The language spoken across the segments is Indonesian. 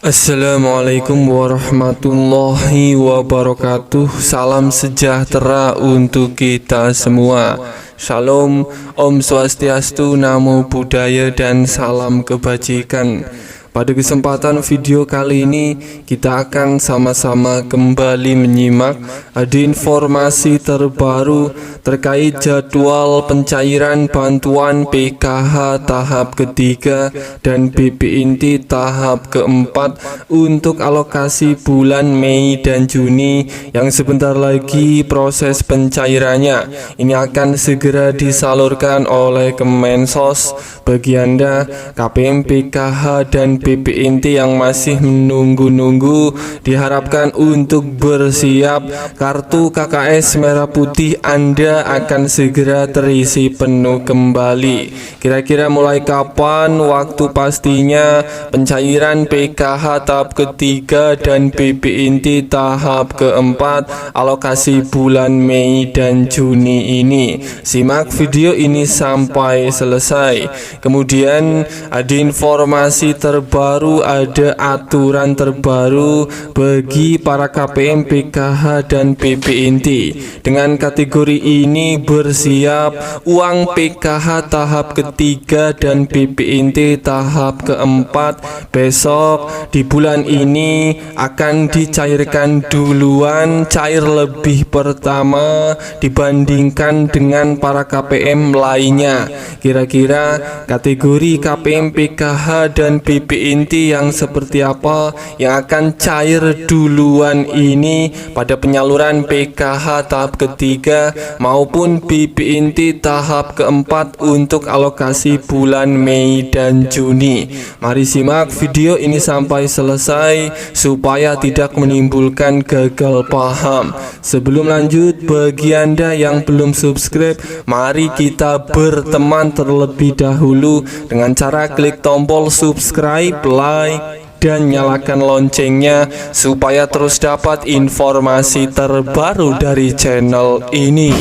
Assalamualaikum warahmatullahi wabarakatuh. Salam sejahtera untuk kita semua. Shalom, Om Swastiastu, Namo Buddhaya, dan salam kebajikan. Pada kesempatan video kali ini kita akan sama-sama kembali menyimak ada informasi terbaru terkait jadwal pencairan bantuan PKH tahap ketiga dan BPNT tahap keempat untuk alokasi bulan Mei dan Juni yang sebentar lagi proses pencairannya ini akan segera disalurkan oleh Kemensos. Bagi Anda KPM, PKH, dan BPNT yang masih menunggu-nunggu, diharapkan untuk bersiap. Kartu KKS merah putih Anda akan segera terisi penuh kembali. Kira-kira mulai kapan waktu pastinya pencairan PKH tahap ketiga dan BPNT tahap keempat alokasi bulan Mei dan Juni ini? Simak video ini sampai selesai. Kemudian ada informasi terbaru, ada aturan terbaru bagi para KPM, PKH, dan BPNT. Dengan kategori ini bersiap uang PKH tahap ketiga dan BPNT tahap keempat besok di bulan ini akan dicairkan duluan, cair lebih pertama dibandingkan dengan para KPM lainnya. Kira-kira kategori KPM, PKH, dan BPNT yang seperti apa yang akan cair duluan ini pada penyaluran PKH tahap ketiga maupun BPNT tahap keempat untuk alokasi bulan Mei dan Juni? Mari simak video ini sampai selesai supaya tidak menimbulkan gagal paham. Sebelum lanjut, bagi Anda yang belum subscribe, mari kita berteman terlebih dahulu dengan cara klik tombol subscribe, like, dan nyalakan loncengnya supaya terus dapat informasi terbaru dari channel ini.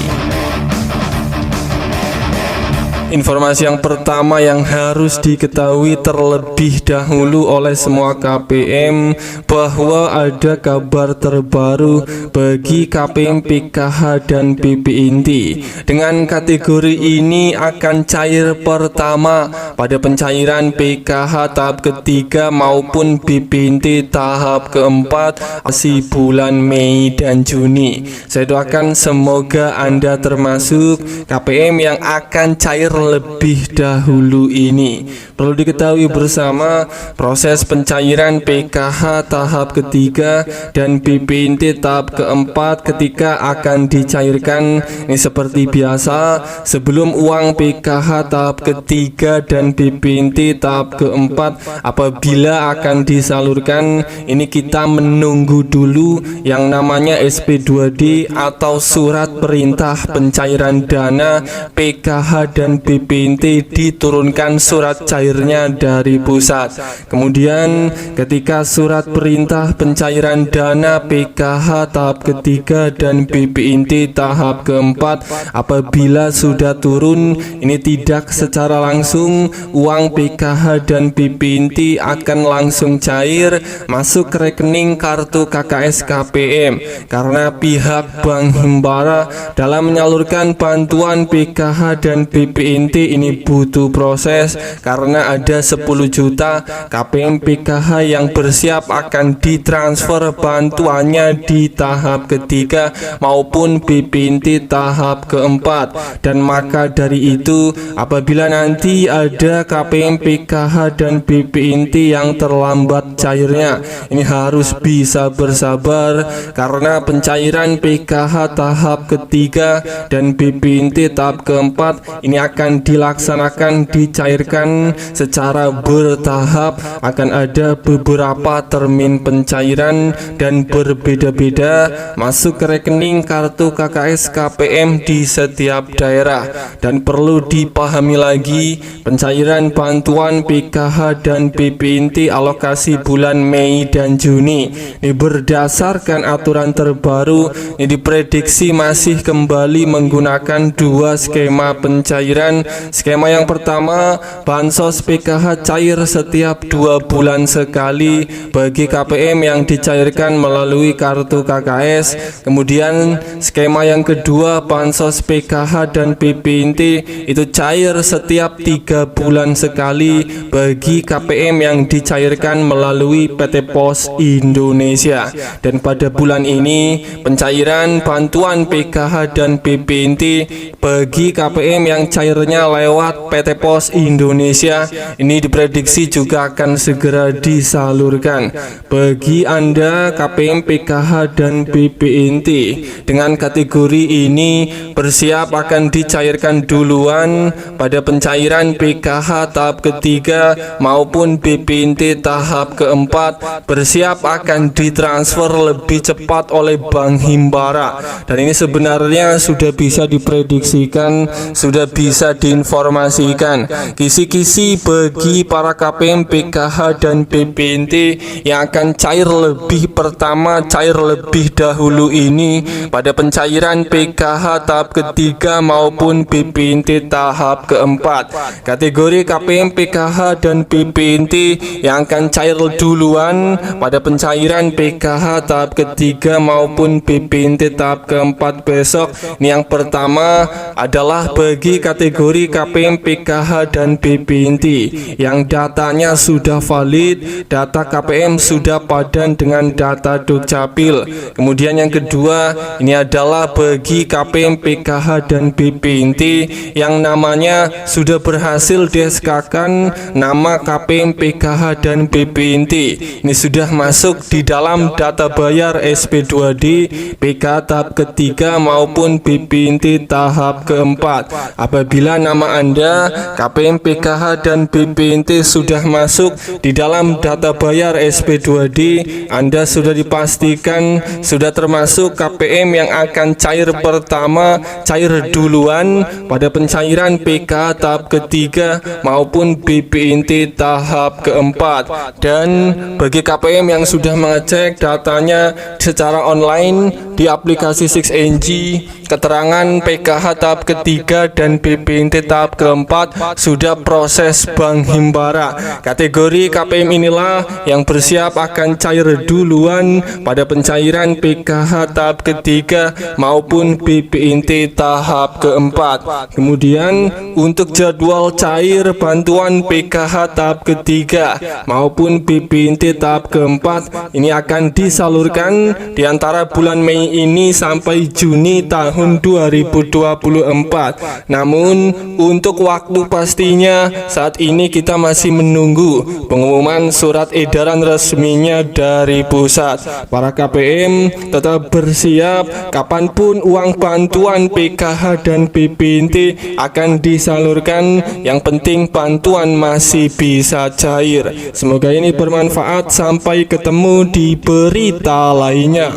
Informasi yang pertama yang harus diketahui terlebih dahulu oleh semua KPM bahwa ada kabar terbaru bagi KPM, PKH, dan BPNT. Dengan kategori ini akan cair pertama pada pencairan PKH tahap ketiga maupun BPNT tahap keempat si bulan Mei dan Juni. Saya doakan semoga Anda termasuk KPM yang akan cair lebih dahulu ini. Perlu diketahui bersama, proses pencairan PKH tahap ketiga dan BPNT tahap keempat ketika akan dicairkan ini seperti biasa. Sebelum uang PKH tahap ketiga dan BPNT tahap keempat apabila akan disalurkan, ini kita menunggu dulu yang namanya SP2D atau surat perintah pencairan dana PKH dan BPNT diturunkan surat cairnya dari pusat. Kemudian ketika surat perintah pencairan dana PKH tahap ketiga dan BPNT tahap keempat apabila sudah turun, ini tidak secara langsung uang PKH dan BPNT akan langsung cair masuk ke rekening kartu KKS KPM, karena pihak Bank Himbara dalam menyalurkan bantuan PKH dan BPNT ini butuh proses karena ada 10 juta KPM, PKH yang bersiap akan ditransfer bantuannya di tahap ketiga maupun BPNT tahap keempat. Dan maka dari itu apabila nanti ada KPM, PKH, dan BPNT yang terlambat cairnya, ini harus bisa bersabar karena pencairan PKH tahap ketiga dan BPNT tahap keempat ini akan dilaksanakan, dicairkan secara bertahap. Akan ada beberapa termin pencairan dan berbeda-beda masuk ke rekening kartu KKS KPM di setiap daerah. Dan perlu dipahami lagi, pencairan bantuan PKH dan BPNT alokasi bulan Mei dan Juni ini berdasarkan aturan terbaru ini diprediksi masih kembali menggunakan dua skema pencairan pencairan. Skema yang pertama, bansos PKH cair setiap 2 bulan sekali bagi KPM yang dicairkan melalui kartu KKS. Kemudian skema yang kedua, bansos PKH dan BPNT itu cair setiap 3 bulan sekali bagi KPM yang dicairkan melalui PT Pos Indonesia. Dan pada bulan ini pencairan bantuan PKH dan BPNT bagi KPM yang cairnya lewat PT Pos Indonesia ini diprediksi juga akan segera disalurkan. Bagi Anda KPM PKH dan BPNT dengan kategori ini bersiap akan dicairkan duluan pada pencairan PKH tahap ketiga maupun BPNT tahap keempat, bersiap akan ditransfer lebih cepat oleh Bank Himbara. Dan ini sebenarnya sudah bisa diprediksikan, sudah bisa diinformasikan. Kisi-kisi bagi para KPM PKH dan BPNT yang akan cair lebih pertama, cair lebih dahulu ini pada pencairan PKH tahap ketiga maupun BPNT tahap keempat. Kategori KPM PKH dan BPNT yang akan cair duluan pada pencairan PKH tahap ketiga maupun BPNT tahap keempat besok. Ini yang pertama adalah bagi kategori KPM PKH dan BPNT yang datanya sudah valid, data KPM sudah padan dengan data Dukcapil. Kemudian yang kedua, ini adalah bagi KPM PKH dan BPNT yang namanya sudah berhasil di-SK-kan nama KPM PKH dan BPNT. Ini sudah masuk di dalam data bayar SP2D PK tahap ketiga maupun BPNT tahap keempat. Apabila nama Anda KPM PKH dan BPNT sudah masuk di dalam data bayar SP2D, Anda sudah dipastikan sudah termasuk KPM yang akan cair pertama, cair duluan pada pencairan PK tahap ketiga maupun BPNT tahap keempat. Dan bagi KPM yang sudah mengecek datanya secara online di aplikasi 6NG, keterangan PKH tahap ketiga dan BPNT tahap keempat sudah proses Bank Himbara. Kategori KPM inilah yang bersiap akan cair duluan pada pencairan PKH tahap ketiga maupun BPNT tahap keempat. Kemudian untuk jadwal cair bantuan PKH tahap ketiga maupun BPNT tahap keempat ini akan disalurkan di antara bulan Mei ini sampai Juni tahun 2024. Namun untuk waktu pastinya saat ini kita masih menunggu pengumuman surat edaran resminya dari pusat. Para KPM tetap bersiap kapanpun uang bantuan PKH dan BPNT akan disalurkan. Yang penting bantuan masih bisa cair. Semoga ini bermanfaat. Sampai ketemu di berita lainnya.